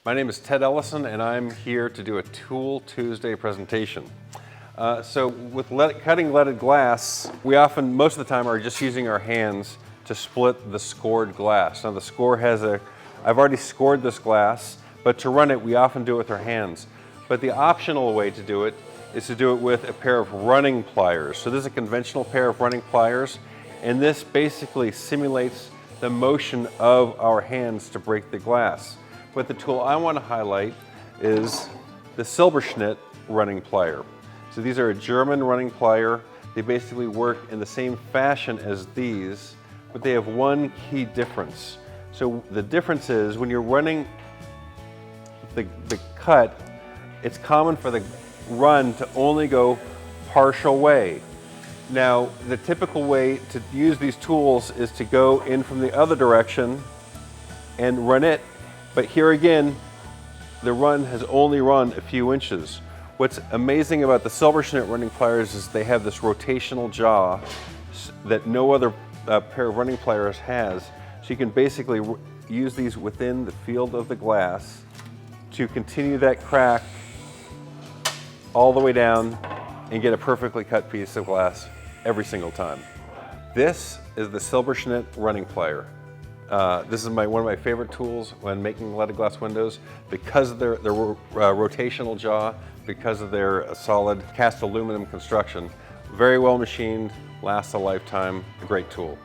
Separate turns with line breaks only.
My name is Ted Ellison, and I'm here to do a Tool Tuesday presentation. So with cutting leaded glass, we often, most of the time, are just using our hands to split the scored glass. Now the score has I've already scored this glass, but to run it, we often do it with our hands. But the optional way to do it is to do it with a pair of running pliers. So this is a conventional pair of running pliers, and this basically simulates the motion of our hands to break the glass. But the tool I want to highlight is the Silberschnitt running plier. So these are a German running plier. They basically work in the same fashion as these, but they have one key difference. So the difference is when you're running the cut, it's common for the run to only go partial way. Now, the typical way to use these tools is to go in from the other direction and run it. But here again, the run has only run a few inches. What's amazing about the Silberschnitt running pliers is they have this rotational jaw that no other pair of running pliers has. So you can basically use these within the field of the glass to continue that crack all the way down and get a perfectly cut piece of glass every single time. This is the Silberschnitt running plier. This is one of my favorite tools when making leaded glass windows because of their rotational jaw, because of their solid cast aluminum construction. Very well machined, lasts a lifetime, a great tool.